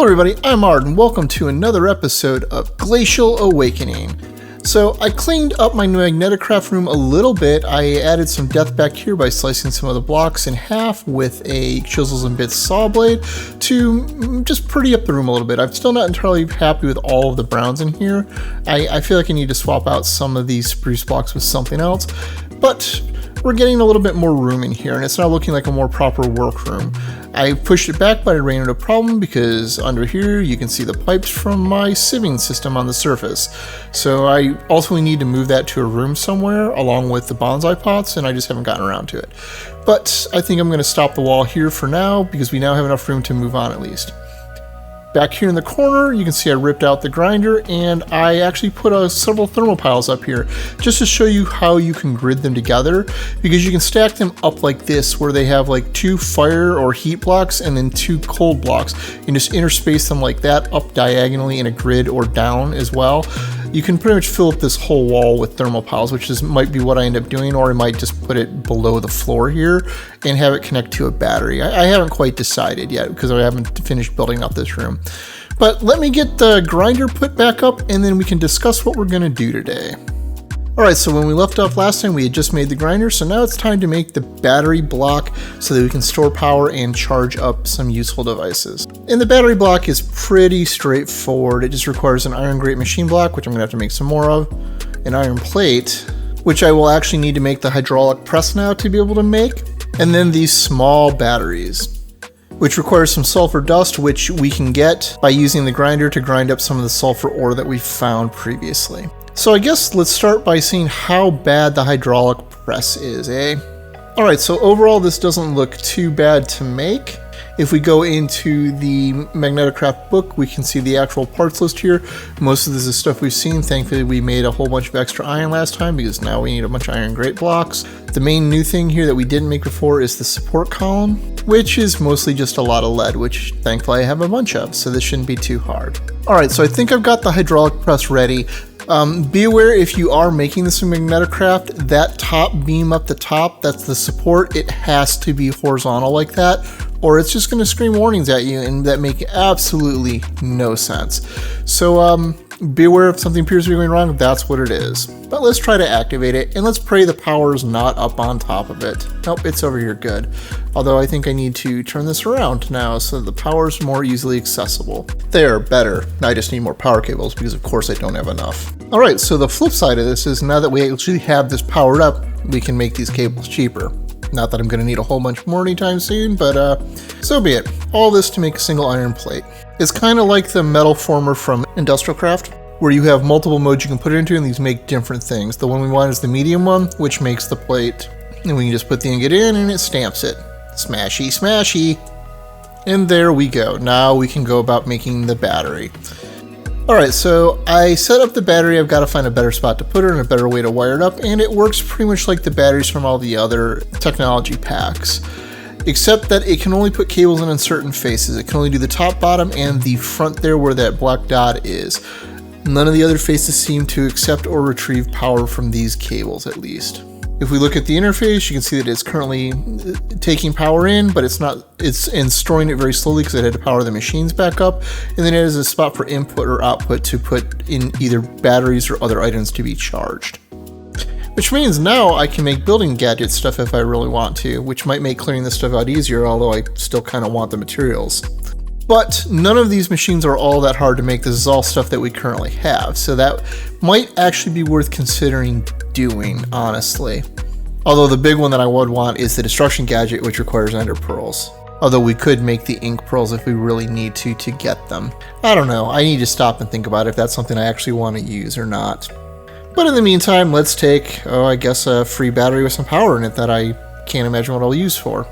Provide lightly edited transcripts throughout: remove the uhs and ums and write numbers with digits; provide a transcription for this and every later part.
Hello everybody, I'm Ard and welcome to another episode of Glacial Awakening. So I cleaned up my Magneticraft room a little bit. I added some depth back here by slicing some of the blocks in half with a chisels and bits saw blade to just pretty up the room a little bit. I'm still not entirely happy with all of the browns in here. I feel like I need to swap out some of these spruce blocks with something else, but we're getting a little bit more room in here and it's now looking like a more proper workroom. I pushed it back, but I ran into a problem because under here you can see the pipes from my sieving system on the surface. So I ultimately need to move that to a room somewhere along with the bonsai pots, and I just haven't gotten around to it. But I think I'm going to stop the wall here for now because we now have enough room to move on at least. Back here in the corner, you can see I ripped out the grinder and I actually put several thermal piles up here just to show you how you can grid them together, because you can stack them up like this where they have like 2 fire or heat blocks and then 2 cold blocks. You can just interspace them like that up diagonally in a grid or down as well. You can pretty much fill up this whole wall with thermal piles, which might be what I end up doing, or I might just put it below the floor here and have it connect to a battery. I haven't quite decided yet because I haven't finished building up this room. But let me get the grinder put back up and then we can discuss what we're going to do today. Alright, so when we left off last time we had just made the grinder, so now it's time to make the battery block so that we can store power and charge up some useful devices. And the battery block is pretty straightforward. It just requires an iron grate machine block, which I'm going to have to make some more of, an iron plate, which I will actually need to make the hydraulic press now to be able to make, and then these small batteries, which requires some sulfur dust, which we can get by using the grinder to grind up some of the sulfur ore that we found previously. So I guess let's start by seeing how bad the hydraulic press is, eh? Alright, so overall this doesn't look too bad to make. If we go into the Magneticraft book, we can see the actual parts list here. Most of this is stuff we've seen. Thankfully we made a whole bunch of extra iron last time because now we need a bunch of iron grate blocks. The main new thing here that we didn't make before is the support column, which is mostly just a lot of lead, which thankfully I have a bunch of, so this shouldn't be too hard. Alright, so I think I've got the hydraulic press ready. Be aware if you are making this in Magneticraft, that top beam up the top, that's the support, it has to be horizontal like that, or it's just going to scream warnings at you and that make absolutely no sense. So be aware if something appears to be going wrong, that's what it is. But let's try to activate it and let's pray the power is not up on top of it. Nope, it's over here, good. Although I think I need to turn this around now so that the power is more easily accessible. There, better. I just need more power cables because of course I don't have enough. Alright, so the flip side of this is now that we actually have this powered up, we can make these cables cheaper. Not that I'm going to need a whole bunch more anytime soon, but so be it. All this to make a single iron plate. It's kind of like the metal former from Industrial Craft, where you have multiple modes you can put it into and these make different things. The one we want is the medium one, which makes the plate. And we can just put the ingot in and it stamps it. Smashy, smashy. And there we go. Now we can go about making the battery. Alright, so I set up the battery. I've got to find a better spot to put it and a better way to wire it up, and it works pretty much like the batteries from all the other technology packs, except that it can only put cables in certain faces. It can only do the top, bottom, and the front there where that black dot is. None of the other faces seem to accept or retrieve power from these cables, at least. If we look at the interface, you can see that it's currently taking power in, but it's storing it very slowly because it had to power the machines back up. And then it has a spot for input or output to put in either batteries or other items to be charged. Which means now I can make building gadget stuff if I really want to, which might make clearing this stuff out easier, although I still kind of want the materials. But none of these machines are all that hard to make. This is all stuff that we currently have, so that might actually be worth considering doing, honestly. Although the big one that I would want is the destruction gadget, which requires ender pearls. Although we could make the ink pearls if we really need to get them. I don't know, I need to stop and think about if that's something I actually want to use or not. But in the meantime, let's take, I guess a free battery with some power in it that I can't imagine what I'll use for.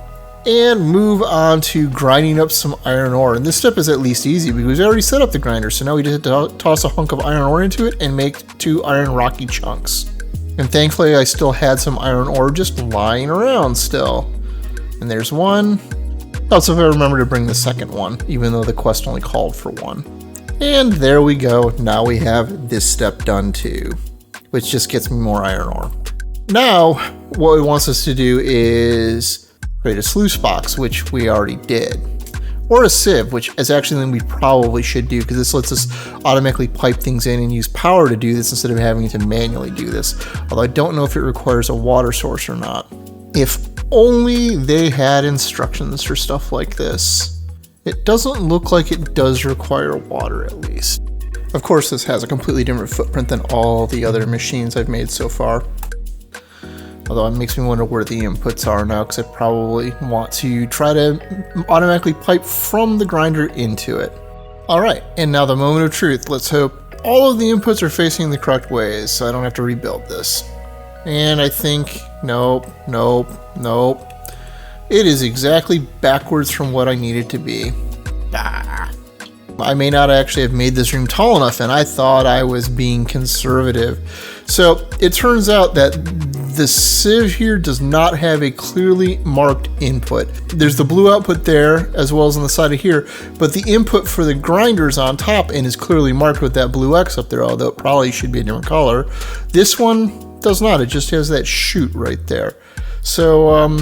And move on to grinding up some iron ore. And this step is at least easy because we already set up the grinder, so now we just have to toss a hunk of iron ore into it and make 2 iron rocky chunks. And thankfully I still had some iron ore just lying around still. And there's one. Also, if I remember to bring the second one, even though the quest only called for 1. And there we go, now we have this step done too, which just gets me more iron ore. Now, what it wants us to do is create a sluice box, which we already did. or a sieve, which is actually something we probably should do because this lets us automatically pipe things in and use power to do this instead of having to manually do this. Although I don't know if it requires a water source or not. If only they had instructions for stuff like this. It doesn't look like it does require water, at least. Of course, this has a completely different footprint than all the other machines I've made so far. Although it makes me wonder where the inputs are now, because I probably want to try to automatically pipe from the grinder into it. Alright, and now the moment of truth. Let's hope all of the inputs are facing the correct ways, so I don't have to rebuild this. And I think, nope. It is exactly backwards from what I need it to be. I may not actually have made this room tall enough, and I thought I was being conservative. So it turns out that the sieve here does not have a clearly marked input. There's the blue output there, as well as on the side of here, but the input for the grinder is on top and is clearly marked with that blue X up there, although it probably should be a different color. This one does not, it just has that chute right there. So,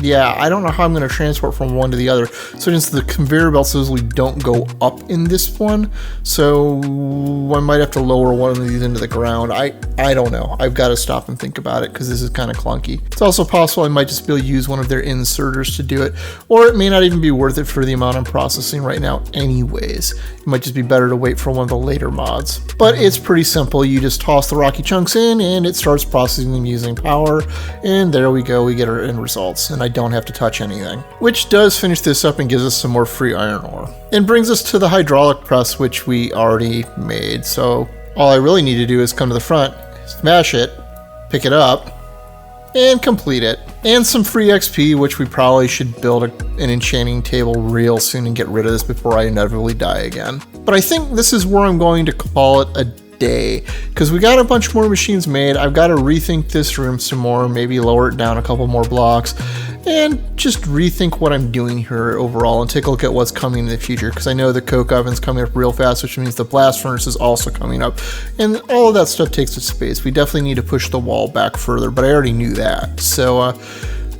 yeah, I don't know how I'm going to transport from one to the other. So since the conveyor belts usually don't go up in this one, so I might have to lower one of these into the ground. I don't know. I've got to stop and think about it because this is kind of clunky. It's also possible I might just be able to use one of their inserters to do it, or it may not even be worth it for the amount I'm processing right now anyways. It might just be better to wait for one of the later mods. But it's pretty simple. You just toss the rocky chunks in and it starts processing them using power, and there we go. We get our end results, and I don't have to touch anything. Which does finish this up and gives us some more free iron ore. And brings us to the hydraulic press, which we already made. So all I really need to do is come to the front, smash it, pick it up, and complete it. And some free XP, which we probably should build an enchanting table real soon and get rid of this before I inevitably die again. But I think this is where I'm going to call it a day, because we got a bunch more machines made. I've got to rethink this room some more, maybe lower it down a couple more blocks, and just rethink what I'm doing here overall and take a look at what's coming in the future, because I know the coke oven's coming up real fast, which means the blast furnace is also coming up, and all of that stuff takes up space. We definitely need to push the wall back further, but I already knew that. So I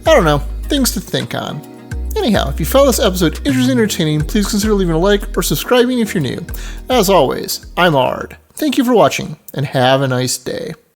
don't know, things to think on. Anyhow, if you found this episode interesting and entertaining, please consider leaving a like or subscribing if you're new. As always, I'm Ard. Thank you for watching, and have a nice day.